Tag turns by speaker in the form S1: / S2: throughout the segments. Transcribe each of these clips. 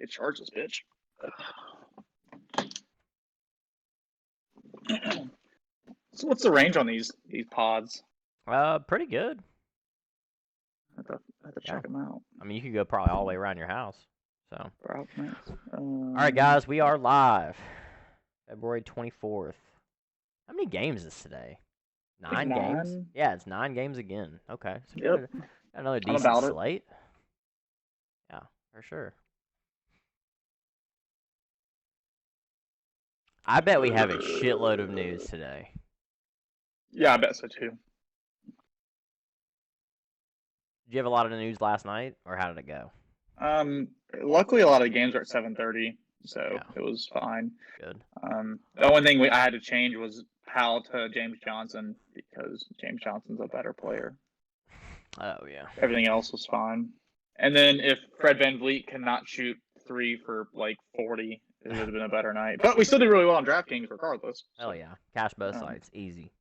S1: could charge this bitch. So what's the range on these pods?
S2: Pretty good.
S1: I have to check them out.
S2: I mean, you could go probably all the way around your house. So.
S1: All
S2: right, guys, we are live. February 24th. How many games is today? 9 games? Yeah, it's 9 games again. Okay. So
S1: yep.
S2: Got another decent slate. Yeah, for sure. I bet we have a shitload of news today.
S1: Yeah, I bet so too.
S2: Did you have a lot of news last night, or how did it go?
S1: Luckily a lot of the games are at 7:30, so it was fine.
S2: Good.
S1: The only thing I had to change was Powell to James Johnson because James Johnson's a better player.
S2: Oh yeah.
S1: Everything else was fine. And then if Fred VanVleet cannot shoot 3 for like 40, it would have been a better night. But we still did really well on Draftkings regardless.
S2: Hell yeah. Cash both sides. Easy.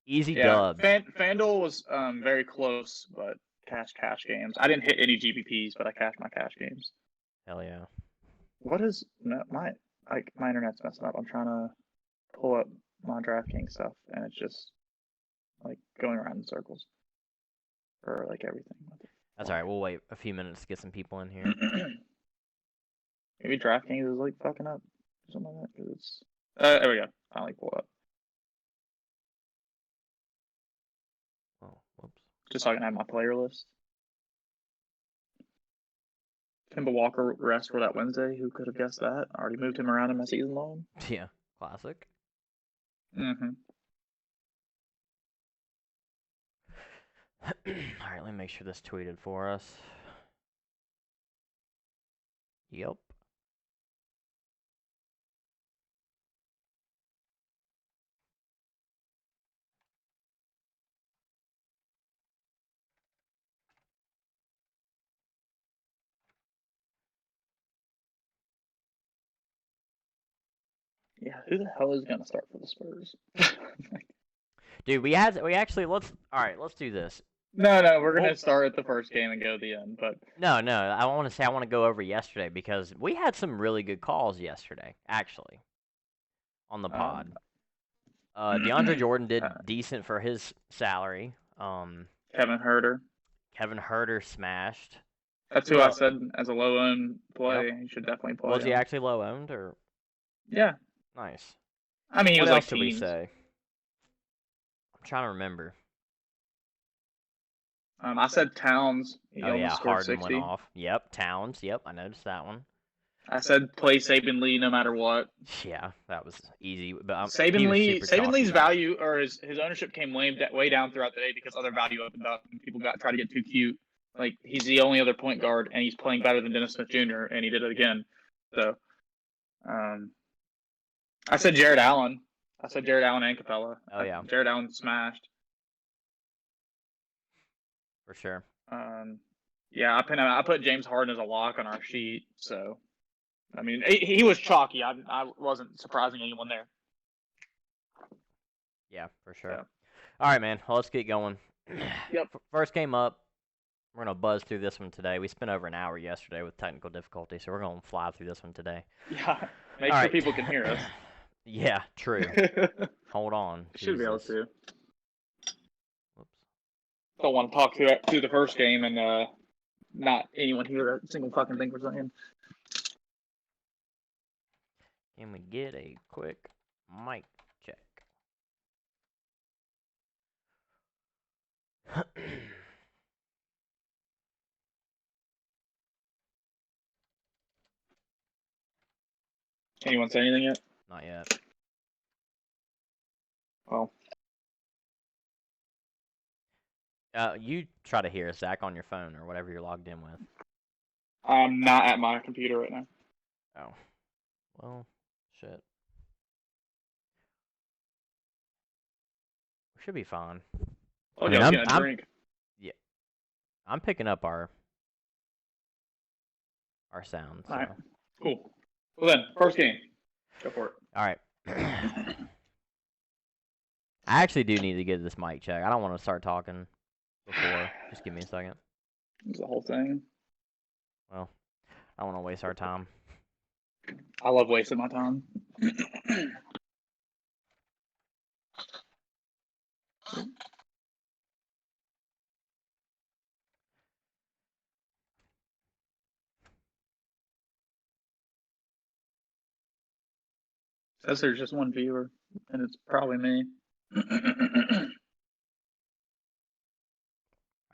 S2: Easy dubs.
S1: FanDuel was very close, but cash games. I didn't hit any GPPs, but I cashed my cash games.
S2: Hell yeah.
S1: What is my internet's messing up. I'm trying to pull up my DraftKings stuff, and it's just like going around in circles for like everything.
S2: That's all right. We'll wait a few minutes to get some people in here.
S1: Maybe DraftKings is like fucking up or something like that. Cause it's there we go. Finally pull up.
S2: Oh, whoops.
S1: Just so I can have my player list. Kemba Walker rest for that Wednesday. Who could have guessed that? I already moved him around in my season long.
S2: Yeah, classic.
S1: Mm-hmm.
S2: All right, let me make sure this tweeted for us. Yep.
S1: Yeah, who the hell is gonna start for the Spurs?
S2: Dude, let's do this.
S1: No, we're gonna start at the first game and go to the end. But
S2: no, I want to go over yesterday because we had some really good calls yesterday, actually, on the pod. DeAndre Jordan did decent for his salary.
S1: Kevin Huerter
S2: smashed.
S1: That's who I said as a low-owned play. Yep. He should definitely play.
S2: Was he actually low-owned or?
S1: Yeah.
S2: Nice.
S1: I mean, he
S2: what
S1: was
S2: else
S1: like
S2: did we say? I'm trying to remember.
S1: I said Towns.
S2: Harden went off. Yep, Towns. Yep, I noticed that one.
S1: I said play Saben Lee no matter what.
S2: Yeah, that was easy. But
S1: Saben Lee's value or his ownership came way down throughout the day because other value opened up and people tried to get too cute. Like he's the only other point guard and he's playing better than Dennis Smith Jr. and he did it again. So, I said Jared Allen. And Capella.
S2: Oh yeah.
S1: Jared Allen smashed.
S2: For sure.
S1: Yeah, I put James Harden as a lock on our sheet, so I mean he was chalky. I wasn't surprising anyone there.
S2: Yeah, for sure. Yeah. All right, man. Well, let's get going.
S1: Yep.
S2: First game up. We're gonna buzz through this one today. We spent over an hour yesterday with technical difficulty, so we're gonna fly through this one today.
S1: Yeah. Make sure people can hear us.
S2: Yeah, true. Hold on.
S1: Should be able to. Whoops. Don't want to talk through the first game and not anyone hear a single fucking thing we're saying.
S2: Can we get a quick mic check?
S1: Anyone say anything yet?
S2: Not yet.
S1: Well.
S2: You try to hear us, Zach, on your phone or whatever you're logged in with.
S1: I'm not at my computer right now.
S2: Oh. Well, shit. We should be fine.
S1: Oh, yeah, I'm getting a drink.
S2: Yeah. I'm picking up our sound. So.
S1: All right. Cool. Well then, first game. Go for it.
S2: All right. I actually do need to get this mic check. I don't want to start talking before. Just give me a second.
S1: It's the whole thing.
S2: Well, I don't want to waste our time.
S1: I love wasting my time. Says there's just one viewer, and it's probably me.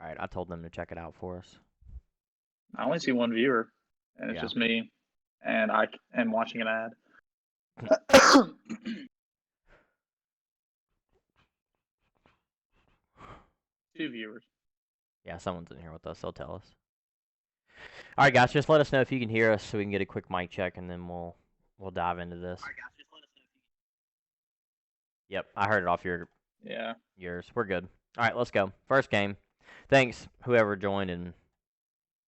S2: All right, I told them to check it out for us.
S1: I only see one viewer, and it's
S2: Yeah.
S1: just me, and I am watching an ad. 2 viewers.
S2: Yeah, someone's in here with us. They'll tell us. All right, guys, just let us know if you can hear us so we can get a quick mic check, and then we'll dive into this. Yep, I heard it off yours. We're good. All right, let's go. First game. Thanks, whoever joined and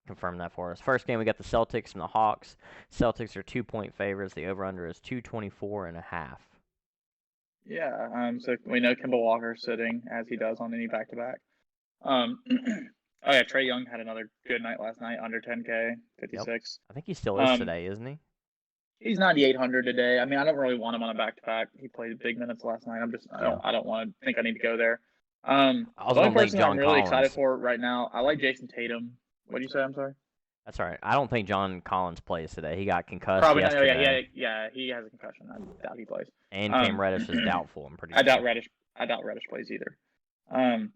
S2: confirmed that for us. First game, we got the Celtics and the Hawks. Celtics are 2-point favorites. The over/under is 224.5.
S1: Yeah, so we know Kemba Walker's sitting, as he does on any back-to-back. Oh yeah, Trae Young had another good night last night, under 10K, 56.
S2: Yep. I think he still is today, isn't he?
S1: He's 9,800 today. I mean, I don't really want him on a back-to-back. He played big minutes last night. I don't want to think I need to go there. The only person I'm really excited for right now, I like Jason Tatum. What did you say? I'm sorry.
S2: That's all right. I don't think John Collins plays today. He got concussed
S1: Probably
S2: yesterday.
S1: Not. Yeah, he has a concussion. I doubt he plays.
S2: And Cam Reddish is doubtful. I'm pretty sure.
S1: I doubt Reddish plays either. I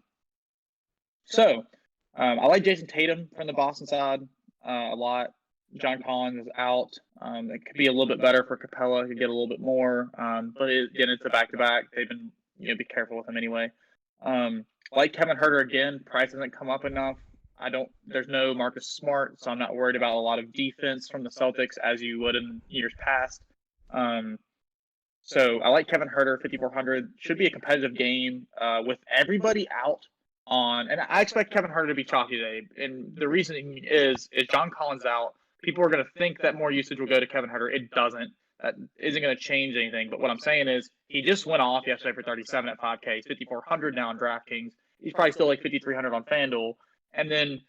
S1: like Jason Tatum from the Boston side a lot. John Collins is out. It could be a little bit better for Capella. Could get a little bit more. But again, it's a back-to-back. They've been, be careful with him anyway. Like Kevin Huerter again, price hasn't come up enough. There's no Marcus Smart, so I'm not worried about a lot of defense from the Celtics as you would in years past. So I like Kevin Huerter, 5,400. Should be a competitive game with everybody out and I expect Kevin Huerter to be chalky today. And the reasoning is John Collins out. People are going to think that more usage will go to Kevin Huerter. It doesn't. That isn't going to change anything. But what I'm saying is he just went off yesterday for 37 at 5K. He's 5,400 now on Draftkings. He's probably still like 5,300 on FanDuel. And then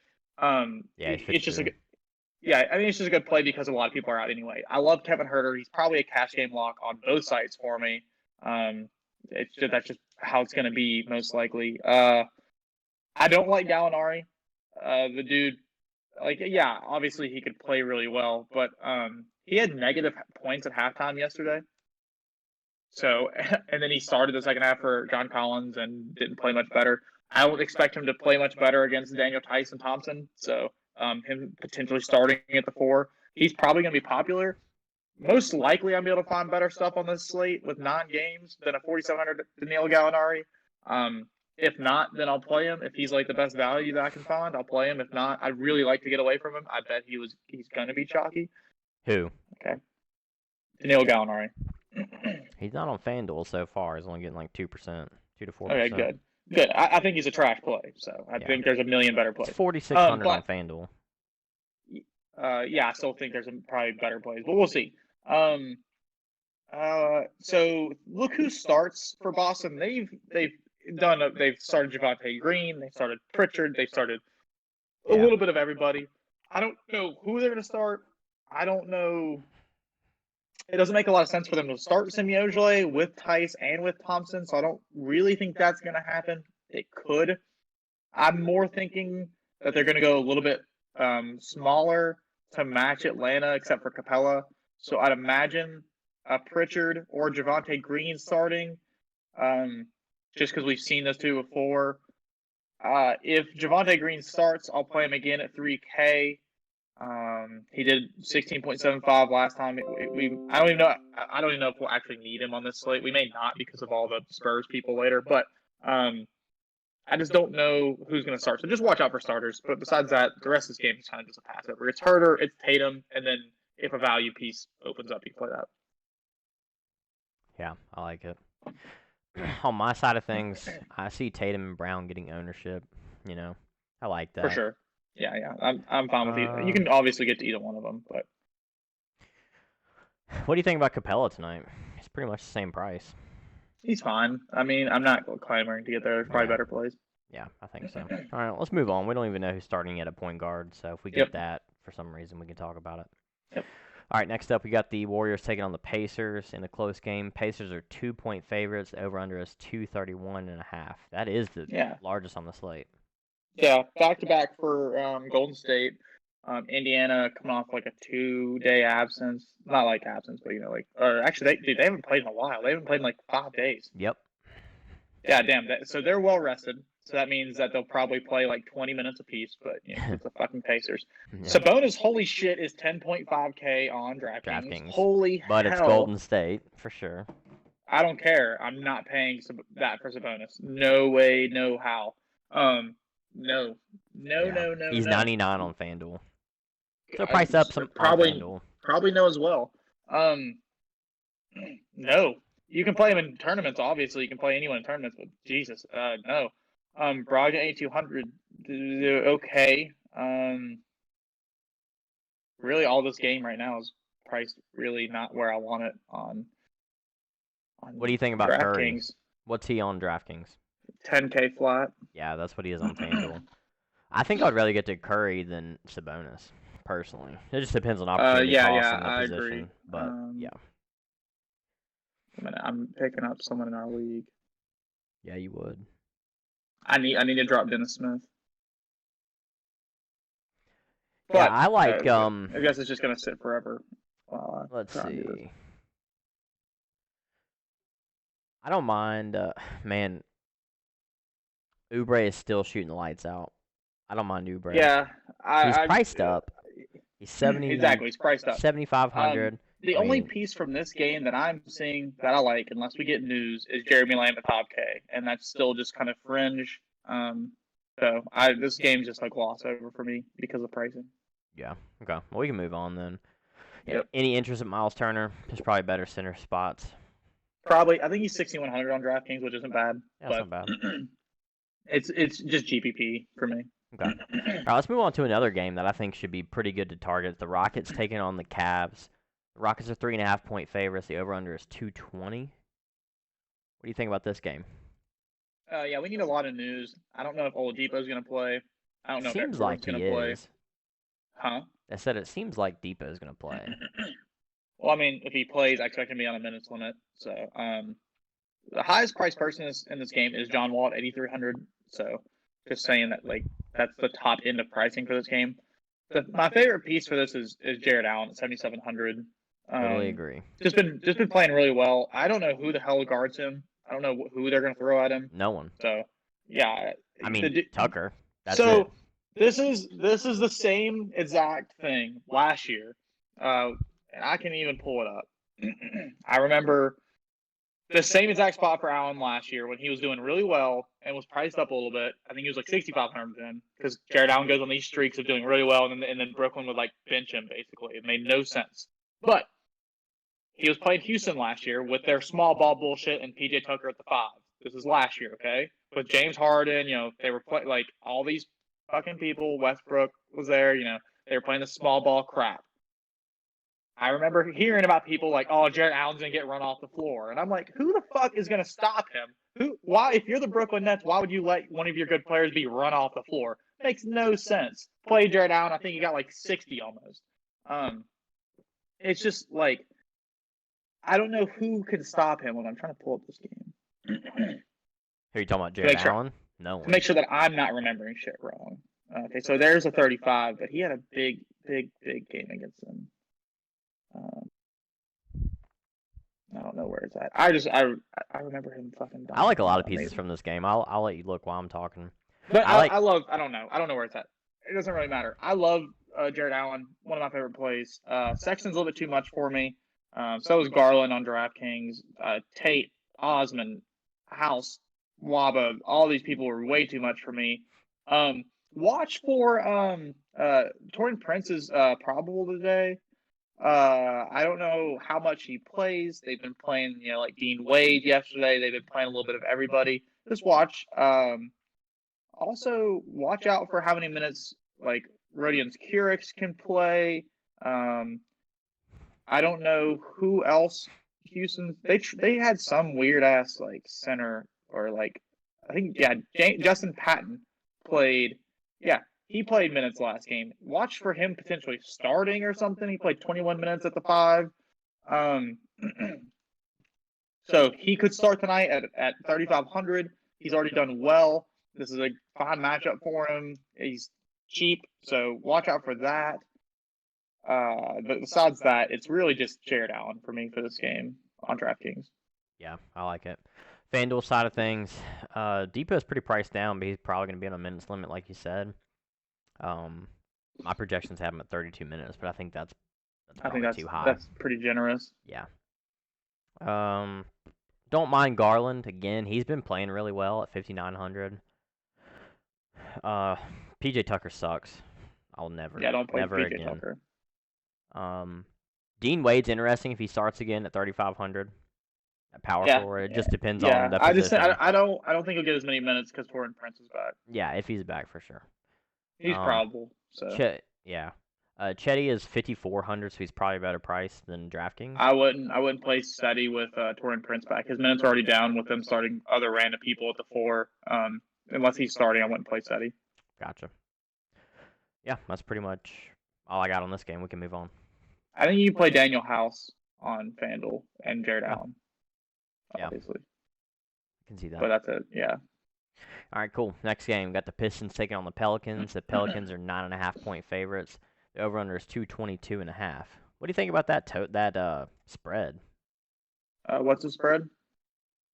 S1: it's just it's just a good play because a lot of people are out anyway. I love Kevin Huerter. He's probably a cash game lock on both sides for me. That's just how it's going to be most likely. I don't like Gallinari. The dude, obviously he could play really well, but he had negative points at halftime yesterday. So, and then he started the second half for John Collins and didn't play much better. I don't expect him to play much better against Daniel Tyson Thompson. So, him potentially starting at the 4. He's probably going to be popular. Most likely, I'm able to find better stuff on this slate with 9 games than a 4,700 Danilo Gallinari. If not, then I'll play him. If he's like the best value that I can find, I'll play him. If not, I'd really like to get away from him. I bet he's going to be chalky.
S2: Who?
S1: Okay. Danilo Gallinari.
S2: He's not on FanDuel so far. He's only getting like 2%, 2 to 4%.
S1: Okay, good. I think he's a trash play, so I think there's a million better plays.
S2: It's 4,600 on FanDuel.
S1: I still think there's probably better plays, but we'll see. So look who starts for Boston. They've started Javonte Green, they started Pritchard, they started a little bit of everybody. I don't know who they're going to start. I don't know. It doesn't make a lot of sense for them to start Semi Ojeleye with Tice and with Thompson, so I don't really think that's going to happen. It could. I'm more thinking that they're going to go a little bit smaller to match Atlanta, except for Capella. So I'd imagine Pritchard or Javonte Green starting, just because we've seen those two before. If Javonte Green starts, I'll play him again at 3K. He did 16.75 last time. I don't even know if we'll actually need him on this slate. We may not because of all the Spurs people later, but I just don't know who's going to start. So just watch out for starters. But besides that, the rest of this game is kind of just a pass over. It's Huerter, it's Tatum, and then if a value piece opens up, you can play that.
S2: Yeah, I like it. On my side of things, I see Tatum and Brown getting ownership. I like that.
S1: For sure. Yeah. I'm fine with either. You can obviously get to either one of them, but.
S2: What do you think about Capella tonight? It's pretty much the same price.
S1: He's fine. I mean, I'm not clamoring to get there. There's probably better plays.
S2: Yeah, I think so. All right, let's move on. We don't even know who's starting at a point guard, so if we get that for some reason, we can talk about it.
S1: Yep.
S2: All right, next up we got the Warriors taking on the Pacers in a close game. Pacers are 2-point favorites. Over under is 231.5. That is the largest on the slate.
S1: Yeah, back to back for Golden State. Indiana coming off like a 2-day absence. Not like absence, but or actually they haven't played in a while. They haven't played in like 5 days.
S2: Yep.
S1: Yeah, damn. So they're well rested. So that means that they'll probably play like 20 minutes apiece, but it's the fucking Pacers. Yeah. Sabonis, holy shit, is 10.5K on DraftKings. Holy
S2: but
S1: hell.
S2: It's Golden State, for sure.
S1: I don't care. I'm not paying that for Sabonis. No way, no how. No.
S2: He's 99 on FanDuel. So price up some on FanDuel.
S1: Probably no as well. No. You can play him in tournaments, obviously. You can play anyone in tournaments, but Jesus, no. Brogdon 8,200, okay. Really, all this game right now is priced really not where I want it on
S2: what do you think about Curry? What's he on DraftKings?
S1: 10K flat.
S2: Yeah, that's what he is on FanDuel. I think I'd rather get to Curry than Sabonis, personally. It just depends on opportunity cost and the position.
S1: Agree.
S2: But, yeah.
S1: I'm picking up someone in our league.
S2: Yeah, you would.
S1: I need to drop Dennis Smith.
S2: But, yeah, I like.
S1: I guess it's just gonna sit forever.
S2: Let's see. I don't mind. Man, Oubre is still shooting the lights out. I don't mind Oubre.
S1: Yeah,
S2: he's priced up. He's 70.
S1: Exactly, he's priced up.
S2: 7,500.
S1: The only piece from this game that I'm seeing that I like, unless we get news, is Jeremy Lamb at top K, and that's still just kind of fringe. So this game's just like gloss over for me because of pricing.
S2: Yeah. Okay. Well, we can move on then.
S1: Yep.
S2: Any interest in Miles Turner? There's probably better center spots.
S1: Probably. I think he's 6,100 on DraftKings, which isn't bad.
S2: Yeah, that's not bad.
S1: It's just GPP for me.
S2: Okay. All right, let's move on to another game that I think should be pretty good to target. The Rockets taking on the Cavs. The Rockets are 3.5-point favorites. The over/under is 220. What do you think about this game?
S1: Yeah, we need a lot of news. I don't know if Oladipo's going to play. I don't know
S2: seems
S1: if
S2: like
S1: going
S2: to play.
S1: Huh?
S2: I said it seems like Depot's going to play.
S1: Well, I mean, if he plays, I expect him to be on a minutes limit. So, the highest priced person in this game is John Wall at 8,300. So, just saying that, like, that's the top end of pricing for this game. My favorite piece for this is Jared Allen at 7,700.
S2: Totally agree.
S1: Just been playing really well. I don't know who the hell guards him. I don't know who they're going to throw at him.
S2: No one.
S1: So, yeah.
S2: I mean, Tucker. That's
S1: so
S2: it.
S1: this is the same exact thing last year, and I can even pull it up. I remember the same exact spot for Allen last year when he was doing really well and was priced up a little bit. I think he was like 6,500 then, because Jared Allen goes on these streaks of doing really well, and then Brooklyn would like bench him basically. It made no sense. But he was playing Houston last year with their small ball bullshit and PJ Tucker at the 5. This is last year, okay? With James Harden, they were playing like all these fucking people. Westbrook was there, they were playing the small ball crap. I remember hearing about people like, oh, Jared Allen's going to get run off the floor. And I'm like, who the fuck is going to stop him? Why, if you're the Brooklyn Nets, why would you let one of your good players be run off the floor? Makes no sense. Play Jared Allen, I think he got like 60 almost. It's just like, I don't know who can stop him when I'm trying to pull up this game.
S2: Are you talking about Jared Allen? No.
S1: To make sure that I'm not remembering shit wrong. Okay, so there's a 35, but he had a big game against them. I don't know where it's at. I remember him fucking dying.
S2: I like a lot of pieces from this game. I'll let you look while I'm talking.
S1: But I don't know where it's at. It doesn't really matter. I love Jared Allen, one of my favorite plays. Sexton's a little bit too much for me. So is Garland on DraftKings. Tate, Osman, House, Waba, all these people were way too much for me. Watch for Taurean Prince is probable today. I don't know how much he plays. They've been playing, like Dean Wade yesterday. They've been playing a little bit of everybody. Just watch. Also, watch out for how many minutes like Rodions Kurucs can play. I don't know who else. Houston. They had some weird ass like center or like I think Justin Patton played. Yeah, he played minutes last game. Watch for him potentially starting or something. He played 21 minutes at the 5. So he could start tonight at 3,500. He's already done well. This is a fine matchup for him. He's cheap, so watch out for that. But besides that, it's really just Jared Allen for me for this game on DraftKings.
S2: Yeah, I like it. FanDuel side of things, Depot's pretty priced down, but he's probably going to be on a minutes limit, like you said. My projections have him at 32 minutes, but I think that's too high.
S1: That's pretty generous.
S2: Yeah. Don't mind Garland. Again, he's been playing really well at 5,900. PJ Tucker sucks. I'll never.
S1: Yeah, don't play
S2: never
S1: PJ
S2: again.
S1: Tucker.
S2: Dean Wade's interesting if he starts again at 3,500. At power forward, it just depends on the position.
S1: I don't think he'll get as many minutes because Torian Prince is back.
S2: Yeah, if he's back for sure.
S1: He's probable. So
S2: Chetty is 5,400, so he's probably a better price than DraftKings.
S1: I wouldn't play Chetty with Torian Prince back. His minutes are already down with them starting other random people at the 4. Unless he's starting, I wouldn't play Chetty.
S2: Gotcha. Yeah, that's pretty much all I got on this game. We can move on.
S1: I think you play Daniel House on FanDuel and Jared Allen. Obviously.
S2: I can see that.
S1: But that's it, yeah.
S2: All right, cool. Next game, got the Pistons taking on the Pelicans. The Pelicans are 9.5-point favorites. The over/under is 222.5. What do you think about that spread?
S1: What's the spread?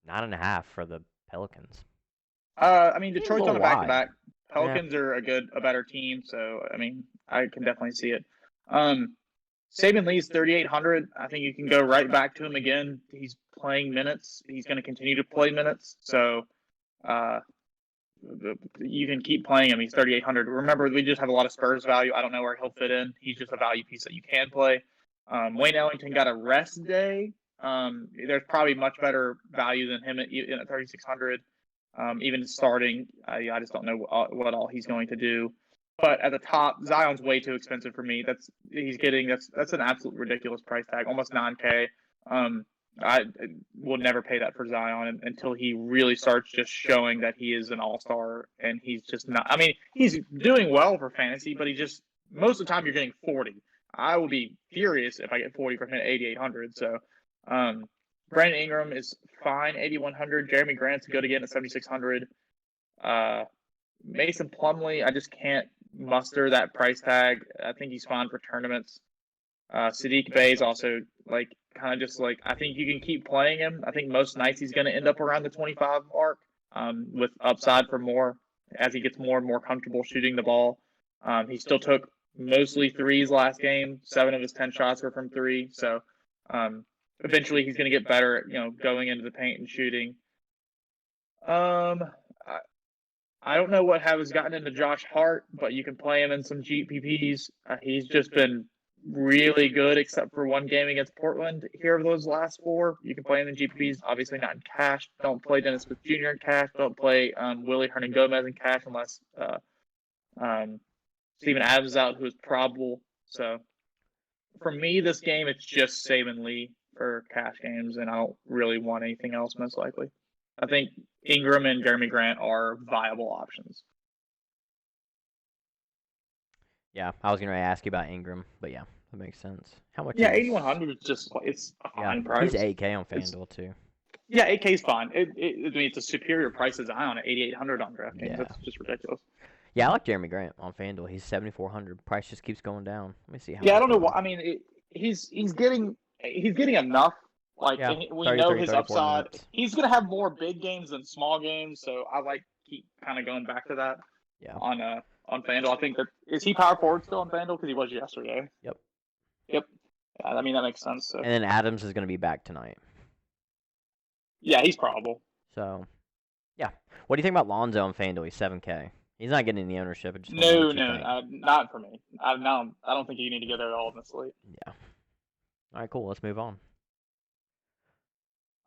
S2: 9.5 for the Pelicans.
S1: I mean, Detroit's on a back-to-back. Pelicans are a better team, so I mean, I can definitely see it. Saban Lee's 3,800. I think you can go right back to him again. He's playing minutes. He's going to continue to play minutes. So you can keep playing him. He's 3,800. Remember, we just have a lot of Spurs value. I don't know where he'll fit in. He's just a value piece that you can play. Wayne Ellington got a rest day. There's probably much better value than him at 3,600. Even starting, I just don't know what all he's going to do. But at the top, Zion's way too expensive for me. That's an absolute ridiculous price tag, almost $9K. I will never pay that for Zion until he really starts just showing that he is an all-star, and he's just not. I mean, he's doing well for fantasy, but most of the time you're getting 40. I will be furious if I get 40 for him at 8,800. So, Brandon Ingram is fine, 8,100. Jeremy Grant's good again at 7,600. Mason Plumlee, I just can't muster that price tag. I think he's fine for tournaments. Sadiq Bey is also I think you can keep playing him. I think most nights he's going to end up around the 25 mark with upside for more as he gets more and more comfortable shooting the ball. He still took mostly threes last game. 7 of his 10 shots were from 3. So eventually he's going to get better at, going into the paint and shooting. I don't know what has gotten into Josh Hart, but you can play him in some GPPs. He's just been really good, except for one game against Portland here of those last 4. You can play him in GPPs, obviously not in cash. Don't play Dennis Smith Jr. in cash. Don't play Willie Hernan-Gomez in cash unless Steven Adams is out, who is probable. So for me, this game, it's just Saban Lee for cash games, and I don't really want anything else, most likely. I think Ingram and Jeremy Grant are viable options.
S2: Yeah, I was going to ask you about Ingram, but yeah, that makes sense. How much?
S1: Yeah, 8,100 is just it's a fine price.
S2: He's 8K on FanDuel too.
S1: Yeah, 8K is fine. I mean, it's a superior price to Zion at 8,800 on DraftKings. Yeah. That's just ridiculous.
S2: Yeah, I like Jeremy Grant on FanDuel. He's 7,400. Price just keeps going down. Let me see how.
S1: Yeah, I don't know what. I mean, he's getting enough. We know his upside. Minutes. He's gonna have more big games than small games, so I keep kind of going back to that.
S2: Yeah.
S1: On FanDuel, I think is he power forward still on FanDuel because he was yesterday.
S2: Yep.
S1: Yeah, I mean that makes sense. So.
S2: And then Adams is gonna be back tonight.
S1: Yeah, he's probable.
S2: So, yeah. What do you think about Lonzo on FanDuel? He's 7K. He's not getting any ownership.
S1: No, not for me. I don't think you need to go there at all in this slate.
S2: Yeah. All right, cool. Let's move on.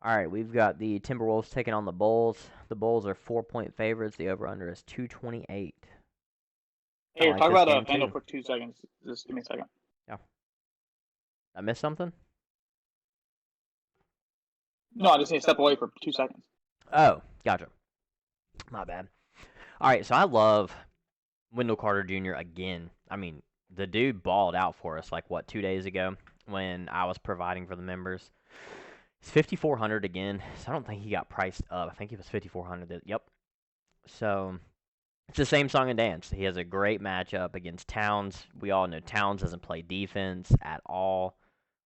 S2: All right, we've got the Timberwolves taking on the Bulls. The Bulls are 4-point favorites. The over/under is 228.
S1: Hey, talk about FanDuel for 2 seconds. Just give me a second.
S2: Yeah. I missed something?
S1: No, I just need to step away for 2 seconds.
S2: Oh, gotcha. My bad. All right, so I love Wendell Carter Jr. again. I mean, the dude balled out for us 2 days ago when I was providing for the members. It's 5,400 again, so I don't think he got priced up. I think it was 5,400. Yep. So it's the same song and dance. He has a great matchup against Towns. We all know Towns doesn't play defense at all.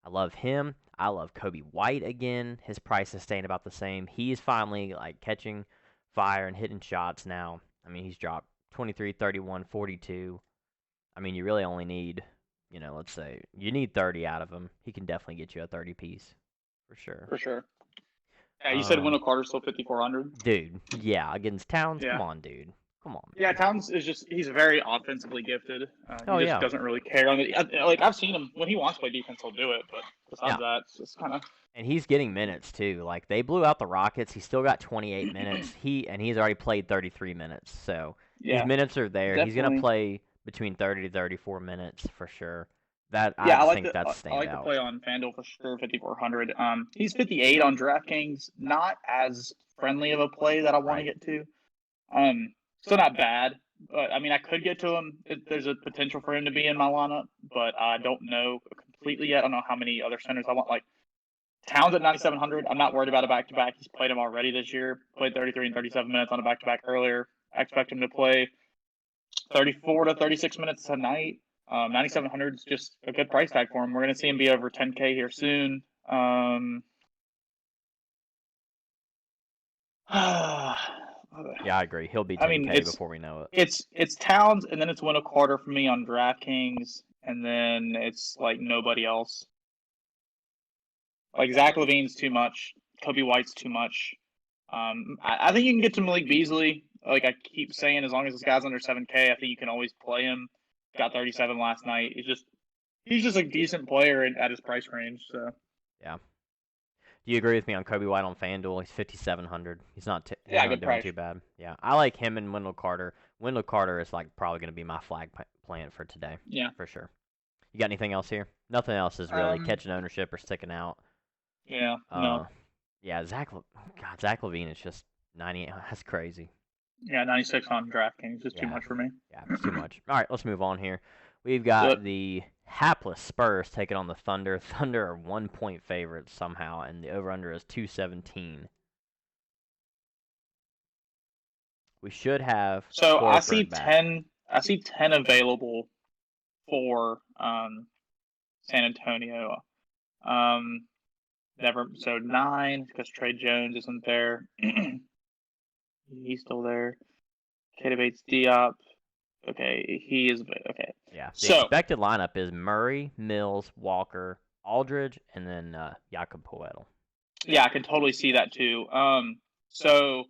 S2: I love him. I love Kobe White again. His price is staying about the same. He's finally catching fire and hitting shots now. I mean, he's dropped 23, 31, 42. I mean, you really only need, let's say you need 30 out of him. He can definitely get you a 30 piece for sure.
S1: For sure. Yeah, you said Wendell Carter's still 5,400.
S2: Dude, yeah, against Towns.
S1: Yeah.
S2: Come on, dude. Come on.
S1: Yeah, Towns is he's very offensively gifted. He just
S2: yeah.
S1: doesn't really care. I've seen him when he wants to play defense, he'll do it. But besides that, it's just kind of.
S2: And he's getting minutes too. They blew out the Rockets. He's still got 28 minutes. He's already played 33 minutes. So his minutes are there.
S1: Definitely.
S2: He's gonna play between 30 to 34 minutes for sure. I think that's standout.
S1: I like to play on FanDuel for sure, 5,400. He's 58 on DraftKings. Not as friendly of a play that I want to get to. Still not bad, but I mean I could get to him. There's a potential for him to be in my lineup, but I don't know completely yet. I don't know how many other centers I want. Towns at 9,700. I'm not worried about a back-to-back. He's played him already this year. Played 33 and 37 minutes on a back-to-back earlier. I expect him to play 34 to 36 minutes tonight. 9,700 is just a good price tag for him. We're going to see him be over 10K here soon.
S2: Yeah, I agree. He'll be 10K before we know
S1: it. It's Towns, and then it's Wendell Carter for me on DraftKings, and then it's nobody else. Zach LaVine's too much. Kobe White's too much. I think you can get to Malik Beasley. I keep saying, as long as this guy's under 7K, I think you can always play him. Got 37 last night. He's just a decent player at his price range. So
S2: yeah. Do you agree with me on Kobe White on FanDuel? He's 5,700. He's not doing too bad. Yeah, I like him and Wendell Carter. Wendell Carter is probably going to be my flag plant for today.
S1: Yeah,
S2: for sure. You got anything else here? Nothing else is really catching ownership or sticking out.
S1: Yeah, no.
S2: Yeah, Zach LaVine is just 98. That's crazy.
S1: Yeah, 96 on DraftKings is too much for me.
S2: Yeah, it's too much. All right, let's move on here. We've got the hapless Spurs taking on the Thunder. Thunder are 1-point favorites somehow, and the over-under is 217. We should have.
S1: So I see 10. I see 10 available for San Antonio. So 9 because Trey Jones isn't there. He's still there. Keita Bates-Diop. Okay, he is okay.
S2: Yeah. The expected lineup is Murray, Mills, Walker, Aldridge, and then Jakob Poeltl.
S1: Yeah, I can totally see that too. So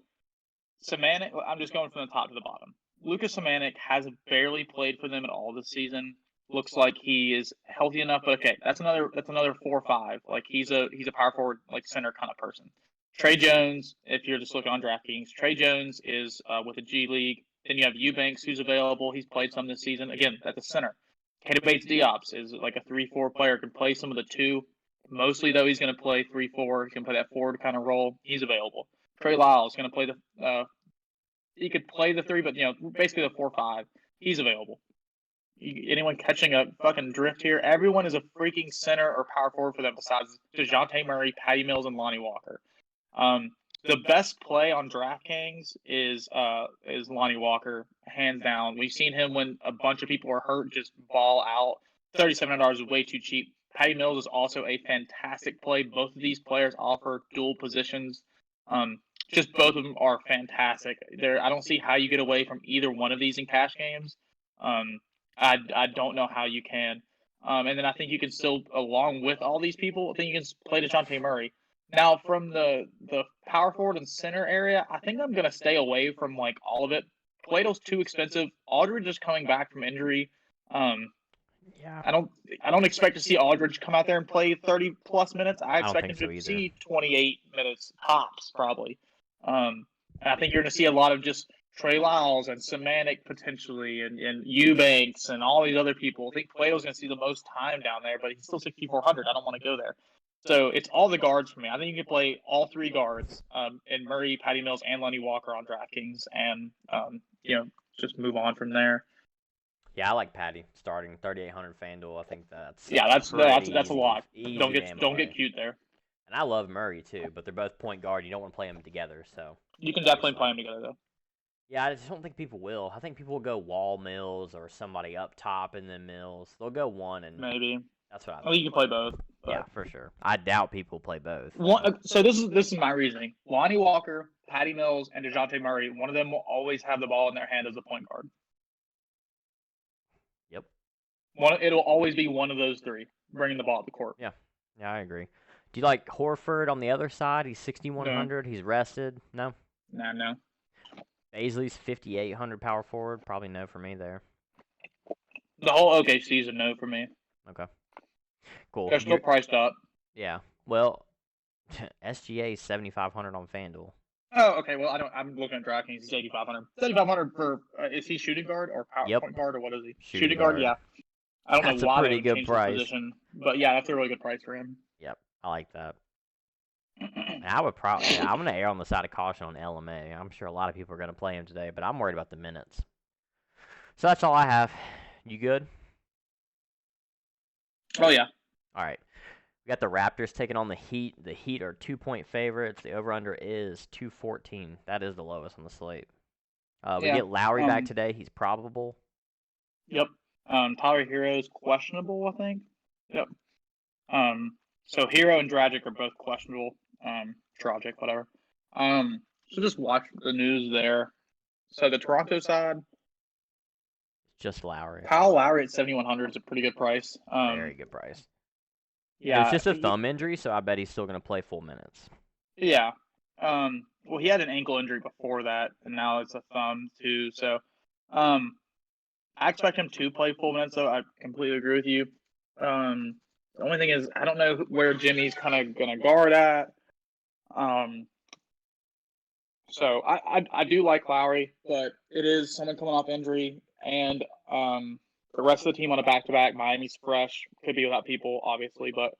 S1: Samanik, I'm just going from the top to the bottom. Lucas Samanik has barely played for them at all this season. Looks like he is healthy enough, but okay, that's another 4-5. He's a power forward, center kind of person. Trey Jones, if you're just looking on DraftKings, Trey Jones is with the G League. Then you have Eubanks, who's available. He's played some this season. Again, at the center. Keita Bates-Diop is a 3-4 player. Can play some of the 2. Mostly, though, he's going to play 3-4. He can play that forward kind of role. He's available. Trey Lyles is going to play he could play the 3, but, basically the 4-5. He's available. Anyone catching a fucking drift here? Everyone is a freaking center or power forward for them besides DeJounte Murray, Patty Mills, and Lonnie Walker. The best play on DraftKings is Lonnie Walker, hands down. We've seen him when a bunch of people are hurt, just ball out. $3,700 is way too cheap. Patty Mills is also a fantastic play. Both of these players offer dual positions. Just both of them are fantastic. I don't see how you get away from either one of these in cash games. I don't know how you can. And then I think you can still, along with all these people, I think you can play DeJounte Murray. Now, from the power forward and center area, I think I'm going to stay away from, all of it. Plato's too expensive. Aldridge is coming back from injury.
S2: Yeah.
S1: I don't expect to see Aldridge come out there and play 30-plus minutes. I expect him to see 28 minutes tops, probably. And I think you're going to see a lot of just Trey Lyles and Samanik potentially and Eubanks and all these other people. I think Plato's going to see the most time down there, but he's still 6,400. I don't want to go there. So it's all the guards for me. I think you can play all 3 guards, and Murray, Patty Mills, and Lonnie Walker on DraftKings, and just move on from there.
S2: Yeah, I like Patty starting 3,800 FanDuel. I think that's
S1: that's
S2: pretty
S1: a lot.
S2: easy game
S1: Don't
S2: play.
S1: get cute there.
S2: And I love Murray too, but they're both point guard. You don't want to play them together, so
S1: You can definitely play them together though.
S2: yeah, I just don't think people will. I think people will go Wall Mills or somebody up top and then Mills. They'll go one and
S1: maybe.
S2: that's what I think.
S1: Oh, you can play both. But...
S2: Yeah, for sure. I doubt people play both.
S1: So this is my reasoning. Lonnie Walker, Patty Mills, and DeJounte Murray. One of them will always have the ball in their hand as a point guard.
S2: Yep.
S1: It'll always be one of those three bringing the ball up the court.
S2: Yeah, I agree. Do you like Horford on the other side? He's 6,100. He's rested. No.
S1: No.
S2: Baisley's 5,800 power forward. Probably no for me there.
S1: The whole OKC is a no for me.
S2: Okay. Cool.
S1: They're still priced up.
S2: Yeah. Well, SGA is 7,500 on FanDuel.
S1: Oh, okay. Well, I'm looking at DraftKings. He's 8,500. 7,500 for is he shooting guard or point guard or what is he? Shooting guard. Yeah. I don't know why
S2: they would change his
S1: position, but yeah, that's a really good price for him.
S2: Yep, I like that. And I would probably. I'm gonna err on the side of caution on LMA. I'm sure a lot of people are gonna play him today, but I'm worried about the minutes. So that's all I have. You good?
S1: Oh yeah.
S2: All right. We got the Raptors taking on the Heat. The Heat are 2-point favorites. The over/under is 214. That is the lowest on the slate. We get Lowry back today. He's probable.
S1: Yep. Tyler Hero is questionable, I think. Yep. So Hero and Dragic are both questionable. Dragic, whatever. So just watch the news there. So the Toronto side,
S2: just Lowry.
S1: Kyle Lowry at 7,100 is a pretty good price.
S2: Very good price.
S1: Yeah.
S2: It's just a thumb injury, so I bet he's still going to play full minutes.
S1: Yeah. Well, he had an ankle injury before that, and now it's a thumb too. So, I expect him to play full minutes, though. I completely agree with you. The only thing is, I don't know where Jimmy's kind of going to guard at. So I do like Lowry, but it is someone coming off injury, and the rest of the team on a back-to-back. Miami's fresh, could be without people, obviously, but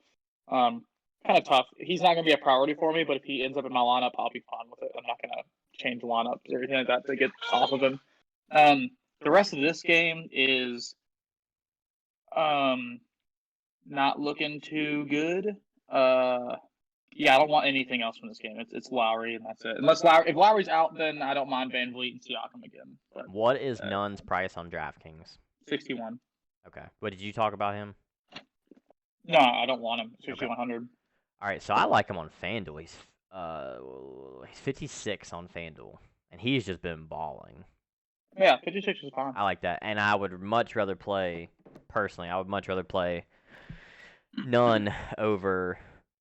S1: kind of tough. He's not going to be a priority for me, but if he ends up in my lineup, I'll be fine with it. I'm not going to change lineups or anything like that to get off of him. The rest of this game is not looking too good. Yeah, I don't want anything else from this game. It's Lowry, and that's it. If Lowry's out, then I don't mind Van Vliet and Siakam again. But,
S2: what is Nunn's price on DraftKings?
S1: 61.
S2: Okay. What did you talk about him?
S1: No, I don't want him. 6,100.
S2: Okay. All right, so I like him on FanDuel. He's 56 on FanDuel, and he's just been balling.
S1: Yeah, 56 is fine.
S2: I like that, and I would much rather play personally. I would much rather play Nunn over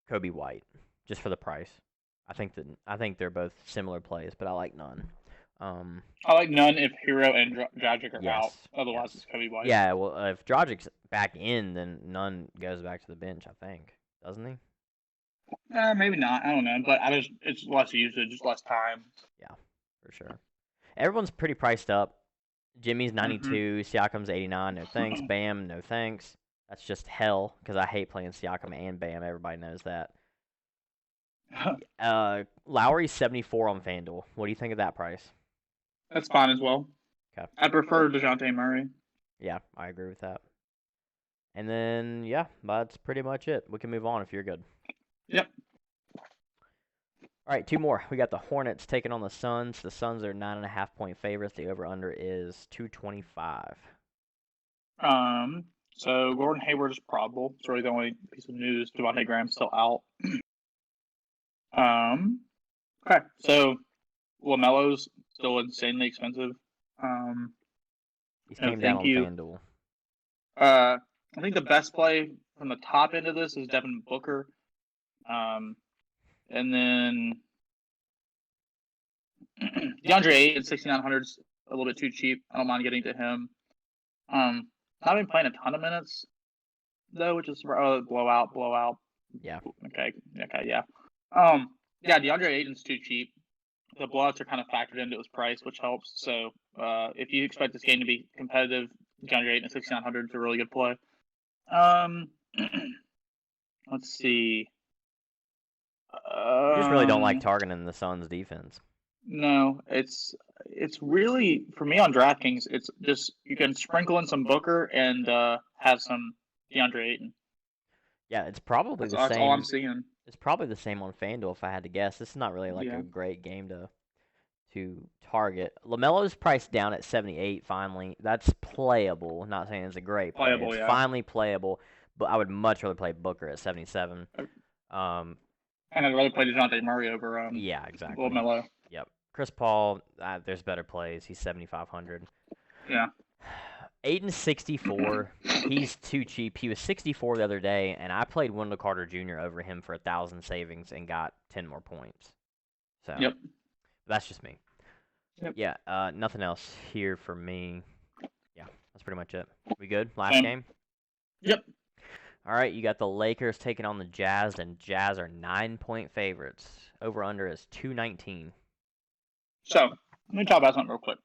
S2: Kobe White. Just for the price. I think they're both similar plays, but I like Nunn.
S1: I like Nunn if Hero and Dragic are out. Otherwise, it's Kobe White.
S2: Yeah, well, if Dragic's back in, then Nunn goes back to the bench, I think. Doesn't he?
S1: Maybe not. I don't know. But it's less usage, just less time.
S2: Yeah, for sure. Everyone's pretty priced up. Jimmy's 92, Siakam's 89. No thanks. Bam, no thanks. That's just hell because I hate playing Siakam and Bam. Everybody knows that. Lowry's 74 on FanDuel. What do you think of that price?
S1: That's fine as well.
S2: Okay.
S1: I prefer DeJounte Murray.
S2: Yeah, I agree with that. And then, yeah, that's pretty much it. We can move on if you're good.
S1: Yep.
S2: All right, two more. We got the Hornets taking on the Suns. The Suns are 9.5-point favorites. The over/under is 225.
S1: So Gordon Hayward is probable. It's really the only piece of news. Devontae Graham's still out. Okay, so LaMelo's still insanely expensive.
S2: He's came down on FanDuel.
S1: I think the best play from the top end of this is Devin Booker. And then DeAndre Ayton at 6,900 is a little bit too cheap. I don't mind getting to him. Not been playing a ton of minutes though, which is blowout.
S2: Yeah.
S1: Okay, yeah. Yeah, DeAndre Ayton's too cheap. The blowouts are kind of factored into his price, which helps. So, if you expect this game to be competitive, DeAndre Ayton at 6,900 is a really good play. Let's see.
S2: You just really don't like targeting the Suns' defense.
S1: No, it's really for me on DraftKings. It's just you can sprinkle in some Booker and have some DeAndre Ayton.
S2: Yeah, it's probably the
S1: That's all I'm
S2: same.
S1: seeing.
S2: It's probably the same on FanDuel if I had to guess. This is not really like
S1: Yeah,
S2: a great game to target. LaMelo's priced down at 78 finally. That's playable. Not saying it's a great play.
S1: playable.
S2: It's
S1: Yeah,
S2: finally playable, but I would much rather play Booker at 77. Um,
S1: and I'd rather play DeJounte Murray over
S2: yeah, exactly.
S1: LaMelo.
S2: Yep. Chris Paul, there's better plays. He's 7,500.
S1: Yeah.
S2: Aiden's 64. He's too cheap. He was 64 the other day, and I played Wendell Carter Jr. over him for 1,000 savings and got 10 more points. So
S1: Yep.
S2: that's just me.
S1: Yep.
S2: Yeah, nothing else here for me. Yeah, that's pretty much it. We good? Last
S1: Same.
S2: game?
S1: Yep.
S2: All right, you got the Lakers taking on the Jazz, and Jazz are 9-point favorites. Over-under is 219.
S1: So let me talk about something real quick.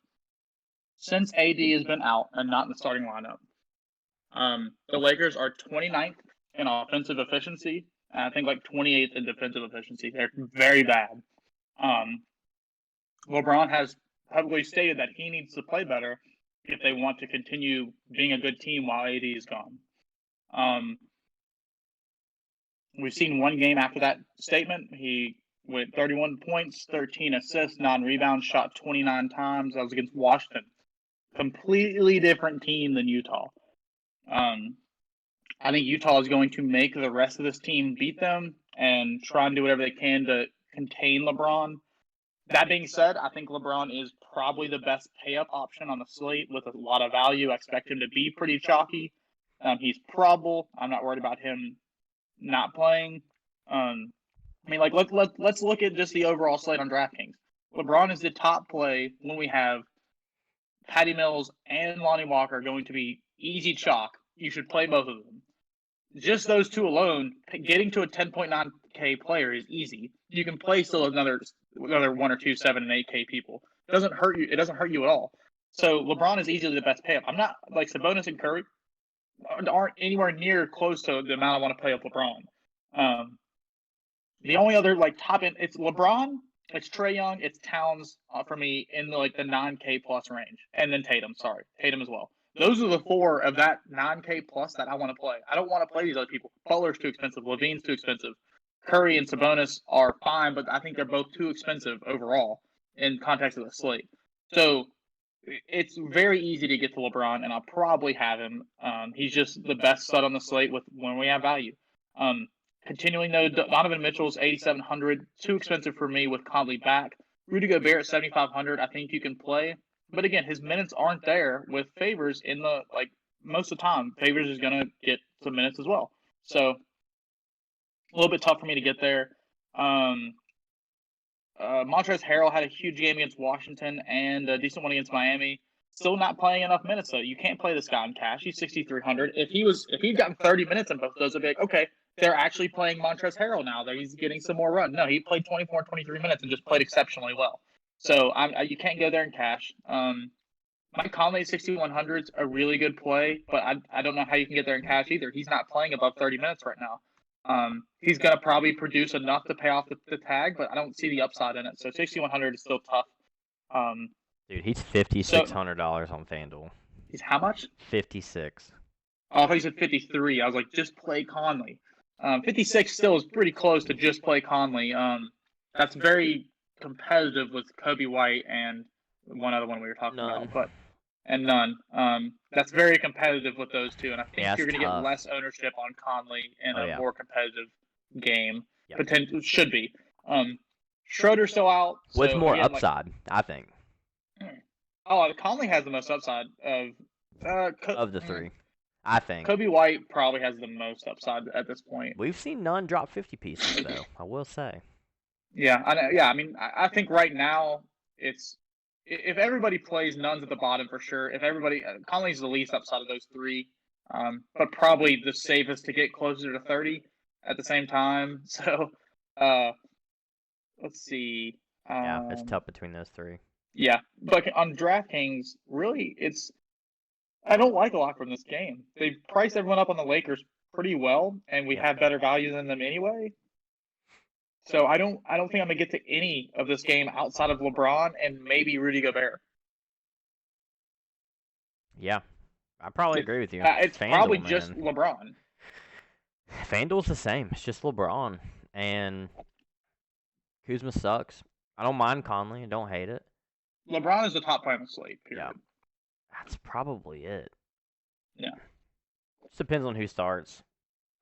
S1: Since AD has been out and not in the starting lineup, the Lakers are 29th in offensive efficiency, and I think like 28th in defensive efficiency. They're very bad. LeBron has publicly stated that he needs to play better if they want to continue being a good team while AD is gone. We've seen one game after that statement. He went 31 points, 13 assists, 9 rebounds, shot 29 times. That was against Washington. Completely different team than Utah. I think Utah is going to make the rest of this team beat them and try and do whatever they can to contain LeBron. That being said, I think LeBron is probably the best pay-up option on the slate with a lot of value. I expect him to be pretty chalky. He's probable. I'm not worried about him not playing. I mean, like let's look at just the overall slate on DraftKings. LeBron is the top play when we have Patty Mills and Lonnie Walker going to be easy chalk. You should play both of them. Just those two alone, getting to a 10.9K player is easy. You can play still another 1 or 2, 7 and 8K people. It doesn't hurt you. It doesn't hurt you at all. So LeBron is easily the best pay up. I'm not like Sabonis and Curry aren't anywhere near close to the amount I want to pay up LeBron. The only other like top end, it's LeBron, it's Trae Young, it's Towns for me in the 9K plus range, and then Tatum. Sorry, Tatum as well. Those are the 4 of that 9K plus that I want to play. I don't want to play these other people. Butler's too expensive. Levine's too expensive. Curry and Sabonis are fine, but I think they're both too expensive overall in context of the slate. So it's very easy to get to LeBron, and I'll probably have him. He's just the best stud on the slate with when we have value. Continuing though, Donovan Mitchell's 8,700, too expensive for me with Conley back. Rudy Gobert 7,500, I think you can play, but again, his minutes aren't there with Favors in the most of the time. Favors is gonna get some minutes as well, so a little bit tough for me to get there. Montrezl Harrell had a huge game against Washington and a decent one against Miami. Still not playing enough minutes though. You can't play this guy in cash. He's 6,300. If he'd gotten 30 minutes in both of those, I'd be like, okay, they're actually playing Montrezl Harrell now. That he's getting some more run. No, he played 24 and 23 minutes and just played exceptionally well. So you can't go there in cash. Mike Conley 6,100 is a really good play, but I don't know how you can get there in cash either. He's not playing above 30 minutes right now. He's going to probably produce enough to pay off the tag, but I don't see the upside in it. So 6,100 is still tough.
S2: Dude, he's $5,600 on FanDuel.
S1: He's how much?
S2: 56.
S1: Oh, I thought you said 53. I was like, just play Conley. 56 still is pretty close to just play Conley. That's very competitive with Kobe White and one other one we were talking about, but none. That's very competitive with those two, and I think you're going to get less ownership on Conley in a more competitive game.
S2: Yep.
S1: Potential should be. Schroeder's still out
S2: with
S1: so
S2: more
S1: again,
S2: upside, I think.
S1: Conley has the most upside
S2: of the 3. I think
S1: Kobe White probably has the most upside at this point.
S2: We've seen none drop 50 pieces though. I will say.
S1: Yeah, I mean, I think right now it's if everybody plays, Nunn's at the bottom for sure. If everybody, Conley's the least upside of those 3, but probably the safest to get closer to 30 at the same time. So, let's see.
S2: Yeah, it's tough between those 3.
S1: Yeah, but on DraftKings, really, I don't like a lot from this game. They've priced everyone up on the Lakers pretty well, and we have better value than them anyway. So I don't think I'm gonna get to any of this game outside of LeBron and maybe Rudy Gobert.
S2: Yeah, I probably agree with you.
S1: It's
S2: FanDuel,
S1: probably
S2: man.
S1: just LeBron.
S2: FanDuel's the same. It's just LeBron. And Kuzma sucks. I don't mind Conley. I don't hate it.
S1: LeBron is the top player on the slate, period.
S2: Yeah. That's probably it.
S1: Yeah.
S2: Just depends on who starts,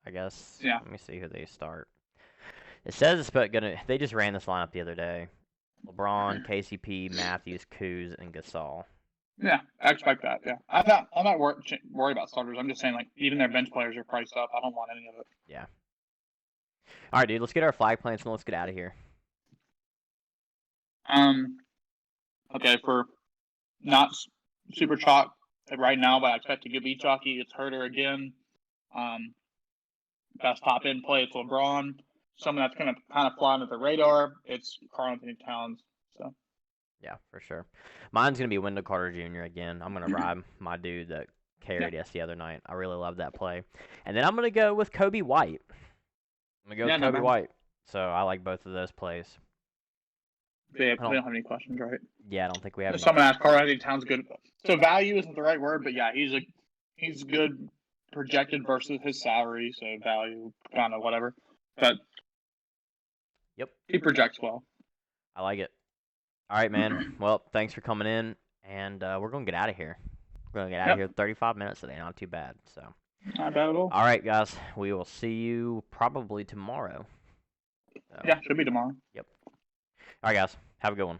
S2: I guess.
S1: Yeah.
S2: Let me see who they start. It says it's gonna. They just ran this lineup the other day. LeBron, KCP, Matthews, Kuz, and Gasol.
S1: Yeah, I expect that. Yeah, I'm not worried about starters. I'm just saying, like, even their bench players are priced up. I don't want any of it.
S2: Yeah. All right, dude. Let's get our flag plants and let's get out of here.
S1: Okay, for not super chalk right now, but I expect to be chalky. It's Herter again. Best top end play, it's LeBron. Someone that's gonna kind of fly under the radar. It's Karl-Anthony Towns. So.
S2: Yeah, for sure. Mine's going to be Wendell Carter Jr. again. I'm going to ride my dude that carried us the other night. I really love that play. And then I'm going to go with Kobe White. I'm going to go with Kobe White. So I like both of those plays.
S1: We don't have any questions, right?
S2: Yeah, I don't think we have any.
S1: Someone asked Karl-Anthony Towns good. So value isn't the right word, but yeah, he's good projected versus his salary, so value kind of whatever. But
S2: yep,
S1: he projects well.
S2: I like it. All right, man. Well, thanks for coming in, and we're going to get out of here. We're going to get out of here 35 minutes today. Not too bad. So.
S1: Not bad at all.
S2: All right, guys. We will see you probably tomorrow.
S1: Yeah, should be tomorrow.
S2: Yep. All right, guys. Have a good one.